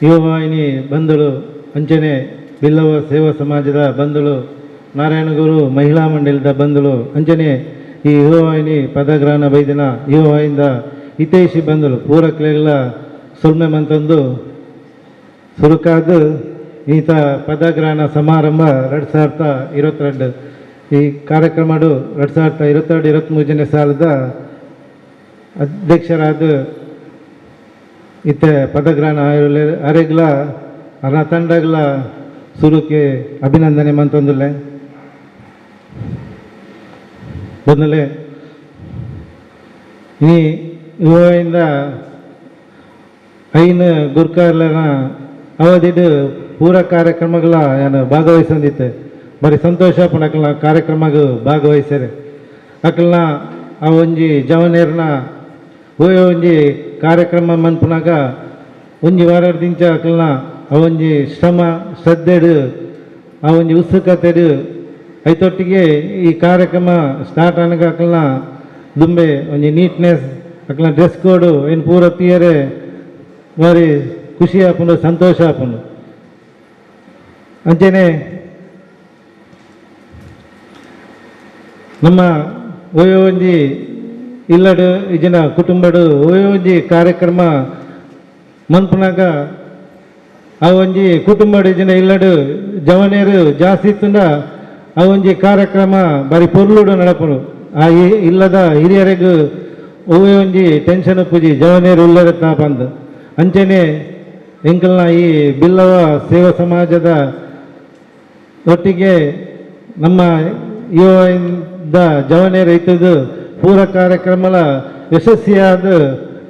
ಯುವವಾಹಿನಿ ಬಂಧುಗಳು ಅಂಚನೆ ಬಿಲ್ಲವ ಸೇವಾ ಸಮಾಜದ ಬಂಧುಗಳು ನಾರಾಯಣಗುರು ಮಹಿಳಾ ಮಂಡಲದ ಬಂಧುಗಳು ಅಂಚನೆ ಈ ಯುವವಾಹಿನಿ ಪದಗ್ರಹಣ ಬೈದಿನ ಯುವವಾಹಿನಿಂದ ಹಿತೈಷಿ ಬಂಧುಗಳು ಪೂರಕ್ಲೆಲ್ಲ ಸೊಲ್ಮೆ ಮಂತಂದು ಸುರುಕಾದ ಈತ ಪದಗ್ರಹಣ ಸಮಾರಂಭ 2022 ಈ ಕಾರ್ಯಕ್ರಮ 2022-23 ಸಾಲದ ಅಧ್ಯಕ್ಷರಾದ ಇತ್ತೆ ಪದಗ್ರಹಣ ಅರೆಗ್ಲ ಅರ್ನ ತಂಡಗಳ ಸುರುಕ್ಕೆ ಅಭಿನಂದನೆ ಮಂತಂದುಲ್ಲೆ ಬಂದಲೆ ಈ ಯುವಯಿಂದ ಐನು ಗುರ್ಕಾರ್ಲನ ಅವಧಿಡು ಪೂರ ಕಾರ್ಯಕ್ರಮಗಳ ಏನು ಭಾಗವಹಿಸಂದಿತ್ತೆ ಬರೀ ಸಂತೋಷ ಪಣಕಲ್ನ ಕಾರ್ಯಕ್ರಮಗೂ ಭಾಗವಹಿಸ್ಯಾರೆ ಅಕಲ್ನ ಆ ಒಂಜಿ ಜವನೇರ್ನ ಹೋಯೋ ಒಂಜಿ ಕಾರ್ಯಕ್ರಮ ಮನ್ಪುನಾಗ ಒಂಜಿ ವಾರದಿಂಚ ಅಕಲ್ನ ಆ ಒಂಜಿ ಶ್ರಮ ಶ್ರದ್ಧೆಡು ಆ ಒಂಜಿ ಉತ್ಸುಕತೆಡು ಐತೊಟ್ಟಿಗೆ ಈ ಕಾರ್ಯಕ್ರಮ ಸ್ಟಾರ್ಟ್ ಆನಾಗ ಅಕಲ್ನ ದುಂಬೆ ಒಂಜಿ ನೀಟ್ನೆಸ್ ಅಕಲ್ನ ಡ್ರೆಸ್ ಕೋಡು ಏನು ಪೂರ ತೀಯರೆ ಬಾರಿ ಖುಷಿ ಆಪುಂಡು ಸಂತೋಷ ಆಪುಂಡು ಅಂಚೆನೆ ನಮ್ಮ ಓಯೋ ಒಂಜಿ ಇಲ್ಲಡು ಇಜಿನ ಕುಟುಂಬಡು ಓಯೋ ಒಂಜಿ ಕಾರ್ಯಕ್ರಮ ಮನ್ಪುನಾಗ ಆ ಒಂಜಿ ಕುಟುಂಬಡು ಇಜಿನ ಇಲ್ಲಡು ಜವನೇರು ಜಾಸ್ತಿ ಇತ್ತುಂಡ ಆ ಒಂಜಿ ಕಾರ್ಯಕ್ರಮ ಬಾರಿ ಪೊರ್ಲುಡು ನಡಪುಡು ಆ ಇಲ್ಲದ ಹಿರಿಯರಿಗೂ ಓಯೋ ಒಂಜಿ ಟೆನ್ಷನ್ ಉಪ್ಪುಜಿ ಜವನೇರು ಉಲ್ಲರತ್ತ ಬಂದು ಅಂಚೆನೆ ಎಂಕಲ್ನ ಈ ಬಿಲ್ಲವ ಸೇವಾ ಸಮಾಜದ ಒಟ್ಟಿಗೆ ನಮ್ಮ ಯುವದಿಂದ ಜವನೇರು ಐತದು ಪೂರ ಕಾರ್ಯಕ್ರಮಲ ಯಶಸ್ವಿಯಾದ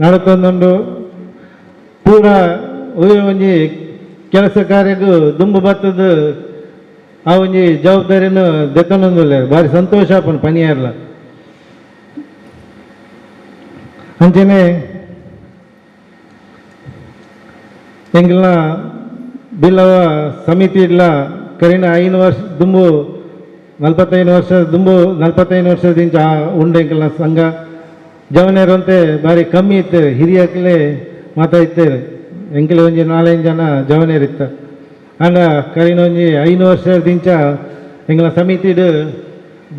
ನಡ್ಕೊಂಡುಂಡು ಪೂರ ಒಂಜಿ ಕೆಲಸ ಕಾರ್ಯಗೂ ದುಂಬು ಬತ್ತದ ಆ ಒಂಜಿ ಜವಾಬ್ದಾರಿಯನ್ನು ದೆತ್ತೊಂದುಲ್ಲೆ ಭಾರಿ ಸಂತೋಷ ಆಪುಂಡು ಪನಿಯಾರ್ಲ ಅಂಚನೆ ಎಂಗ್ಲ ಬಿಲ್ಲವ ಸಮಿತಿ ಇಲ್ಲ ಕರಿನ 5 ವರ್ಷ ದುಂಬು 45 ವರ್ಷ ದುಂಬು 45 ವರ್ಷದಿಂದ ಉಂಡು ಎಂಕಲ್ನ ಸಂಘ ಜವನೇರು ಅಂತೆ ಭಾರಿ ಕಮ್ಮಿ ಇತ್ತು ಹಿರಿಯಕ್ಕಲೇ ಮಾತಾಡ್ತೇವೆ ಎಂಕಲೆ ಒಂಜಿ 4-5 ಜನ ಜವನೇರಿತ್ತ ಅಂಡ ಕರಿನ ಒಂಜಿ 5 ವರ್ಷದಿಂದ ಎಂಗ್ಲ ಸಮಿತಿಡು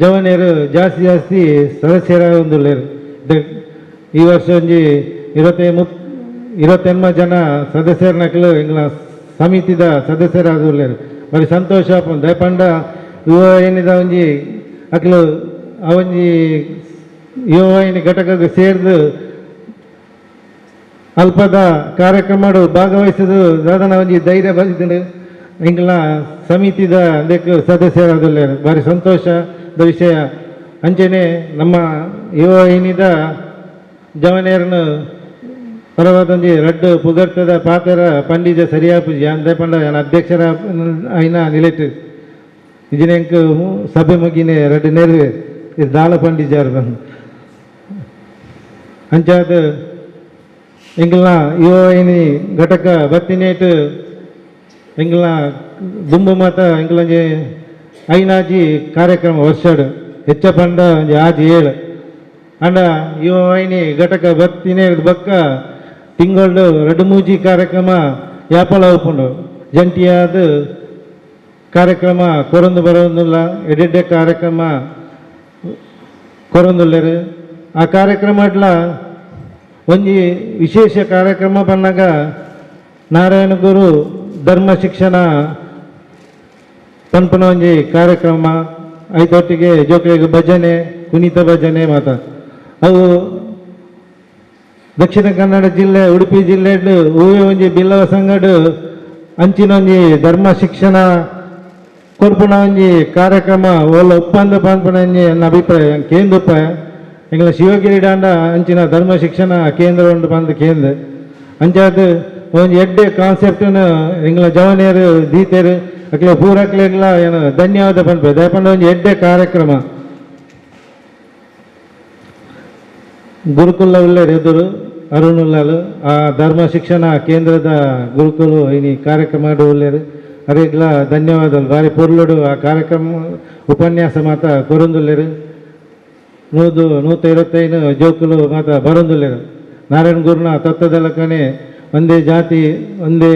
ಜವನೇರು ಜಾಸ್ತಿ ಸದಸ್ಯರಾಗೊಂದುಲ್ಲೇರು ಈ ವರ್ಷ ಒಂಜಿ 28 ಜನ ಸದಸ್ಯರನಕ್ಲು ಎಂಗ್ಲ ಸಮಿತಿದ ಸದಸ್ಯರಾಗುಲ್ಲೇರು ಭಾರಿ ಸಂತೋಷ ಆಪುಂಡು ದಯಪಂಡ ಯುವವಾಹಿನಿದ ಒಂಜಿ ಅಕ್ಲು ಆ ಒಂಜಿ ಯುವವಾಹಿನಿ ಘಟಕಕ್ಕೆ ಸೇರಿದು ಅಲ್ಪದ ಕಾರ್ಯಕ್ರಮ ಭಾಗವಹಿಸೋದು ದಾದನ ಒಂಜಿ ಧೈರ್ಯ ಬಂದಿದ್ದು ಎಂಗ್ಲ ಸಮಿತಿದ ಅದಕ್ಕೆ ಸದಸ್ಯರಾಗುಲ್ಲೇರು ಭಾರಿ ಸಂತೋಷದ ವಿಷಯ ಅಂಚೆನೆ ನಮ್ಮ ಯುವವಾಹಿನಿದ ಜವನೇರನ್ನು ಪರವಾದೊಂಜಿ ರಡ್ಡು ಪುಗರ್ತದ ಪಾತ್ರ ಪಂಡಿಜ ಸರಿಯಾಪುಜಿ ಅಂದೆ ಪಂಡ ಅಧ್ಯಕ್ಷರ ಐನ ನಿಲೆಟ್ ಇಜಿನೆಂಕ್ ಸಭೆ ಮುಗಿನೆ ರಡ್ಡು ನೆರವೆ ಇದು ದಾಳ ಪಂಡಿಜಾರು ಬಂದು ಅಂಚಾದ ಎಂಗ್ಲ ಯುವವಾಹಿನಿ ಘಟಕ ಬತ್ತಿನೇಟ್ ಎಂಗ್ಲ ದುಂಬು ಮಾತ ಎಂಗ್ಲಂಜಿ ಐನಾಜಿ ಕಾರ್ಯಕ್ರಮ ವರ್ಷಡು ಹೆಚ್ಚ ಪಂಡ ಒಂಜಿ ಆಜಿ 7 ಅಂಡ ಯುವವಾಹಿನಿ ಘಟಕ ಬತ್ತಿನೇ ಬಕ್ಕ ತಿಂಗಳು 2-3 ಕಾರ್ಯಕ್ರಮ ಯಾಪಲ ಉಪ್ಪುಂಡು ಜಂಟಿಯಾದ ಕಾರ್ಯಕ್ರಮ ಕೊರೊಂದು ಬರೋದಿಲ್ಲ ಎಡೆಡ್ಡೆ ಕಾರ್ಯಕ್ರಮ ಕೊರೊಂದುಲ್ಲೇರು ಆ ಕಾರ್ಯಕ್ರಮ ಒಂಜಿ ವಿಶೇಷ ಕಾರ್ಯಕ್ರಮ ಬಂದಾಗ ನಾರಾಯಣಗುರು ಧರ್ಮ ಶಿಕ್ಷಣ ಪನ್ಪುನ ಒಂಜಿ ಕಾರ್ಯಕ್ರಮ ಐತೊಟ್ಟಿಗೆ ಜೋಕುಲೆಗ್ ಭಜನೆ ಕುಣಿತ ಭಜನೆ ಮಾತ ಅವು ದಕ್ಷಿಣ ಕನ್ನಡ ಜಿಲ್ಲೆ ಉಡುಪಿ ಜಿಲ್ಲೆಡ್ ಹೂವೆ ಒಂಜಿ ಬಿಲ್ಲವ ಸಂಘಡು ಅಂಚಿನ ಒಂಜಿ ಧರ್ಮ ಶಿಕ್ಷಣ ಕೊರ್ಪುನ ಒಂಜಿ ಕಾರ್ಯಕ್ರಮ ಒಳ್ಳೆ ಒಪ್ಪಂದ ಪನ್ಪುನ ಒಂಜಿ ನನ್ನ ಅಭಿಪ್ರಾಯ ಕೇಂದ್ರ ಎಂಗ್ಲ ಶಿವಗಿರಿ ಡಾಂಡ ಅಂಚಿನ ಧರ್ಮ ಶಿಕ್ಷಣ ಕೇಂದ್ರ ಉಂಡು ಬಂದು ಕೇಂದ್ರ ಅಂಚಾದ ಒಂಜಿ ಎಡ್ಡೆ ಕಾನ್ಸೆಪ್ಟನ್ನು ಎಂಗ್ಲ ಜವನೇರು ದೀತೆರು ಅಕ್ಲೆ ಪೂರಕ್ಲೆಗ್ಲ ಏನು ಧನ್ಯವಾದ ಪನ್ಪೆ ದಯಪಂಡ ಒಂಜಿ ಎಡ್ಡೆ ಕಾರ್ಯಕ್ರಮ ಗುರುಕುಲ ಉಳ್ಳೇರು ಎದುರು ಅರುಣುಲ್ಲಾಲು ಆ ಧರ್ಮ ಶಿಕ್ಷಣ ಕೇಂದ್ರದ ಗುರುಕುಲು ಇನಿ ಕಾರ್ಯಕ್ರಮ ಉಳ್ಳೇರು ಅರೆಗ್ಲ ಧನ್ಯವಾದಗಳು ಭಾರಿ ಪೊರ್ಲುಡು ಆ ಕಾರ್ಯಕ್ರಮ ಉಪನ್ಯಾಸ ಮಾತ ಕೊರೊಂದುಲ್ಲೇರು 125 ಜೋಕುಲು ಮಾತ ಬರೊಂದುಲ್ಲೇರು ನಾರಾಯಣ ಗುರುನ ತತ್ವದಲ್ಲಕನೆ ಒಂದೇ ಜಾತಿ ಒಂದೇ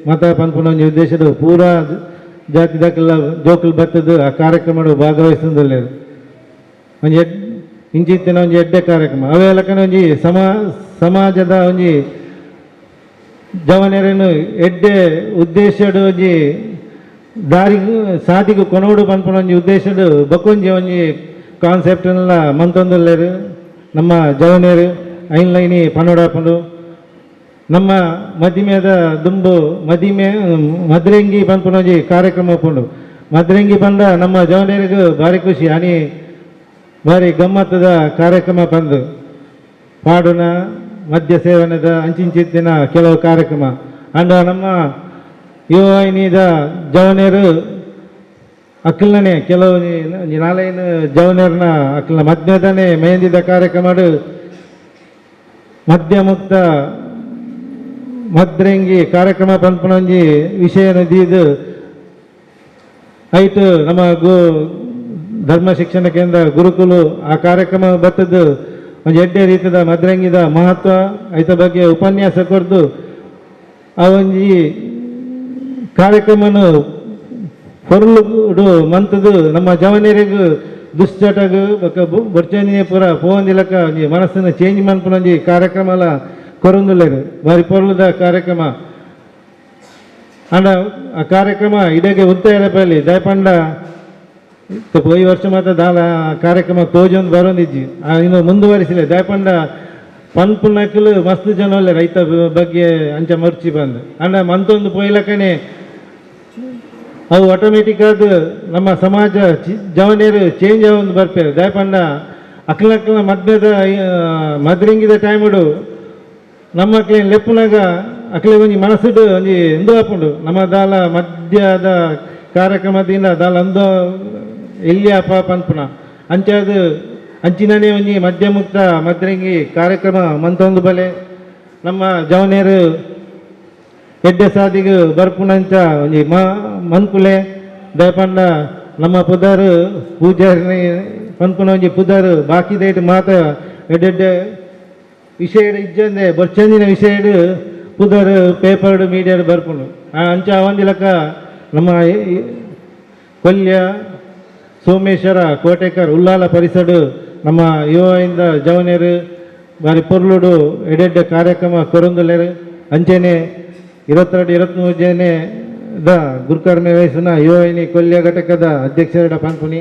ಮತ ಪನ್ಪುನ ಒಂಜಿ ಉದ್ದೇಶಡು ಪೂರಾ ಜಾತಿದಕ್ಕೆಲ್ಲ ಜೋಕುಲು ಬರ್ತದ್ದು ಆ ಕಾರ್ಯಕ್ರಮ ಭಾಗವಹಿಸಿದಲ್ಲಿ ಒಂಜಿ ಇಂಚಿತ್ತಿನ ಒಂಜಿ ಎಡ್ಡೆ ಕಾರ್ಯಕ್ರಮ ಅವೆಲ್ಲಕನ ಒಂಜಿ ಸಮಾಜದ ಒಂಜಿ ಜವನೆರನ್ನು ಎಡ್ಡೆ ಉದ್ದೇಶಡು ಒಂಜಿ ದಾರಿ ಸಾದಿಗೂ ಕೊನೋಡು ಪನ್ಪುನ ಒಂಜಿ ಉದ್ದೇಶಡು ಬಕೊಂಜಿ ಒಂಜಿ ಕಾನ್ಸೆಪ್ಟ್ನೆಲ್ಲ ಮಂತೊಂದುಲ್ಲೇರು ನಮ್ಮ ಜವನೇರು ಐನ್ಲೈನಿ ಪನೋಡಾಪುಂಡು ನಮ್ಮ ಮದಿಮೆದ ದುಂಬು ಮದ್ರೆಂಗಿ ಪನ್ಪುನೊಂಜಿ ಕಾರ್ಯಕ್ರಮ ಉಪ್ಪುಂಡು ಮದ್ರೆಂಗಿ ಪಂಡ ನಮ್ಮ ಜವನೇರಿಗೂ ಭಾರಿ ಖುಷಿ ಅನಿ ಭಾರಿ ಗಮ್ಮತ್ತದ ಕಾರ್ಯಕ್ರಮ ಪಂದು ಪಾಡುನ ಮದ್ಯ ಸೇವನದ ಅಂಚಿಂಚಿತ್ತಿನ ಕೆಲವು ಕಾರ್ಯಕ್ರಮ ಅಂಡ ನಮ್ಮ ಯುವವಾಹಿನಿದ ಜವನೇರು ಅಕ್ಕಲನೇ ಕೆಲವು ನಾಲೈನು ಜವನೇರ್ನ ಅಕ್ಕಲ ಮದ್ಯದನೇ ಮೆಹಂದಿದ ಕಾರ್ಯಕ್ರಮ ಮದ್ಯ ಮುಕ್ತ ಮದ್ರೆಂಗಿ ಕಾರ್ಯಕ್ರಮ ಪನ್ಪುನೊಂಜಿ ವಿಷಯ ನದಿದು ಐಟು ನಮ್ಮ ಧರ್ಮ ಶಿಕ್ಷಣ ಕೇಂದ್ರ ಗುರುಕುಲು ಆ ಕಾರ್ಯಕ್ರಮ ಬರ್ತದ್ದು ಒಂದು ಎಡ್ಡೆ ರೀತಿಯ ಮದ್ರಂಗಿದ ಮಹತ್ವ ಐತ ಬಗ್ಗೆ ಉಪನ್ಯಾಸ ಕೊಡ್ದು ಆ ಒಂಜಿ ಕಾರ್ಯಕ್ರಮನು ಹೊರಲು ಮಂತದು ನಮ್ಮ ಜವನೇರಿಗೂ ದುಶ್ಚಟಗೂ ಬೊರ್ಚಂದಿನ ಪೂರ ಪೋಂದಿಲಕ ಒಂಜಿ ಮನಸ್ಸನ್ನು ಚೇಂಜ್ ಮನ್ಪುನೊಂಜಿ ಕಾರ್ಯಕ್ರಮ ಎಲ್ಲ ಕೊರೊಂದುಲ್ಲೇರು ಬಾರಿ ಪೊರ್ಲುದ ಕಾರ್ಯಕ್ರಮ ಅಂಡ ಆ ಕಾರ್ಯಕ್ರಮ ಇಡೆಗೆ ಉತ್ತೇರಪಲ್ಲಿ ದಯಪಂಡ ಈ ವರ್ಷ ಮಾತ್ರ ದಾಲ ಕಾರ್ಯಕ್ರಮ ತೋಜೊಂದು ಬರೋಂದಿಜ್ಜಿ ಇನ್ನು ಮುಂದುವರಿಸಿಲ್ಲ ದಯಪಂಡ ಪನ್ಪುನಕ್ಕಲು ಮಸ್ತ್ ಜನ ಒಳ್ಳೆ ರೈತ ಬಗ್ಗೆ ಅಂಚ ಮರ್ಚಿ ಬಂದು ಅಂಡ ಮಂತೊಂದು ಪೋಯ್ಲಕನೆ ಅವು ಆಟೋಮೆಟಿಕ್ ಆದ ನಮ್ಮ ಸಮಾಜ ಜವನೇರು ಚೇಂಜ್ ಆಗೊಂದು ಬರ್ಪೇರು ದಯಪಂಡ ಅಕ್ಲಕ್ಕಲ ಮದ್ರಿಂಗಿದ ಟೈಮುಡು ನಮ್ಮ ಅಕ್ಲೇನು ಲೆಪ್ಪುನಾಗ ಅಕ್ಲೆ ಒಂಜಿ ಮನಸ್ಸುಡು ಒಂಜಿ ಎಂದೋ ಹಾಪುಂಡು ನಮ್ಮ ದಾಲ ಮದ್ಯದ ಕಾರ್ಯಕ್ರಮದಿಂದ ದಾಲ ಅಂದೋ ಎಲ್ಲಿ ಅಪ ಪನ್ಪುನ ಅಂಚಾದು ಅಂಚಿನನೇ ಒಂಜಿ ಮದ್ಯ ಮುಕ್ತ ಮದ್ರಂಗಿ ಕಾರ್ಯಕ್ರಮ ಮಂತೊಂದು ಬಲೆ ನಮ್ಮ ಜವನೇರು ಎಡ್ಡೆ ಸಾದಿಗೂ ಬರ್ಪುನಂಚ ಒಂಜಿ ಮನ್ಪುಲೆ ದಯಪಂಡ ನಮ್ಮ ಪುದಾರು ಪೂಜಾರಿ ಪನ್ಪುನ ಒಂಜಿ ಪುದಾರು ಬಾಕಿ ದೈಟ್ ಮಾತ ಎಡ್ಡೆಡ್ಡೆ ವಿಷಯ ಇಜ್ಜಂದೆ ಬೊರ್ಚಂದಿನ ವಿಷಯ ಪುದರ್ ಪೇಪರ್ಡು ಮೀಡಿಯಾಡು ಬರ್ಪುಂಡು ಅಂಚ ಒಂದಿಲಕ ನಮ್ಮ ಕೊಲ್ಯ ಸೋಮೇಶ್ವರ ಕೋಟೆಕರ್ ಉಲ್ಲಾಲ ಪರಿಸಡು ನಮ್ಮ ಯುವಯಿಂದ ಜವನೇರು ಬಾರಿ ಪೊರ್ಲುಡು ಎಡೆಡ್ಡೆ ಕಾರ್ಯಕ್ರಮ ಕೊರೊಂದುಲ್ಲೇರು ಅಂಚೆನೆ 22-23 ಜನದ ಗುರುಕರ್ಮೆ ವಯಸ್ಸಿನ ಯುವವಾಹಿನಿ ಕೊಲ್ಯ ಘಟಕದ ಅಧ್ಯಕ್ಷರ ಪನ್ಪುನಿ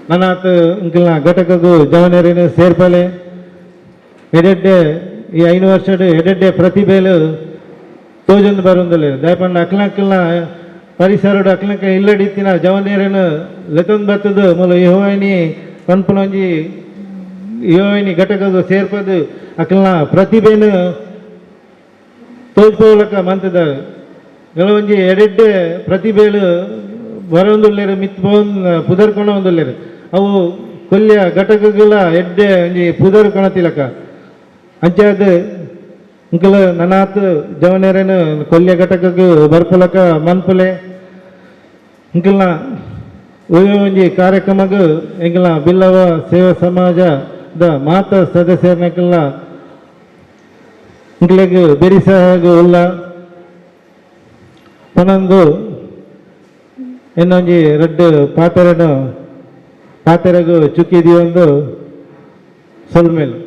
ನನಾತ್ ಇಂಕಲ್ನ ಘಟಕಗೂ ಜವನೇರಿನ ಸೇರ್ಪಲೆ ಎಡೆಡ್ಡೆ ಈ 5 ವರ್ಷದ ಎಡೆಡ್ಡೆ ಪ್ರತಿಭೆಲು ತೋಜೊಂದು ಬರೋಂದಿಲ್ಲ ದಯಪಂಡ ಅಕ್ಲಕ್ಕಲ್ನ ಪರಿಸರಡು ಅಕ್ಲಕ್ಕ ಇಲ್ಲಡಿತ್ತಿನ ಜವನೇರನು ಲೆತೊಂದು ಬರ್ತದು ಮೂಲ ಯುವವಾಹಿನಿ ಪನ್ಪುನೊಂಜಿ ಯುವವಾಹಿನಿ ಘಟಕಗೂ ಸೇರ್ಪದು ಅಕ್ಲನ ಪ್ರತಿಭೆನು ತೋಜ್ಪೋಲಕ ಮಂತದ ಕೆಲವೊಂಜಿ ಎಡೆಡ್ಡೆ ಪ್ರತಿಭೆಲು ಬರೋಂದುಲ್ಲೇರು ಪುದರ್ಕೊಂಡು ಒಂದುಲ್ಲೇರು ಅವು ಕೊಲ್ಯ ಘಟಕಗಳ ಎಡ್ಡೆ ಒಂಜಿ ಪುದರ್ ಕಣತಿಲಕ ಅಂಚಾದ ಇಂಕಲ ನನಾತ್ ಜವನೇರನು ಕೊಲ್ಯ ಘಟಕಕ್ಕೆ ಬರ್ಪುಲಕ ಮನ್ಪುಲೆ ಇಂಕಲ್ನ ಒಂಜಿ ಕಾರ್ಯಕ್ರಮಗೂ ಎಂಕಲ್ನ ಬಿಲ್ಲವ ಸೇವಾ ಸಮಾಜದ ಮಾತ ಸದಸ್ಯರನ್ನೆಲ್ಲ ಇಂಕಲೆಗ್ ಬೆರಿಸಾಗು ಉಲ್ಲ ಪನೊಂದು ಇನ್ನೊಂಜಿ ರೆಡ್ ಪಾತೆರೆಗೂ ಚುಕ್ಕಿದಿ ಒಂದು ಸೊಲ್ಮೇಲು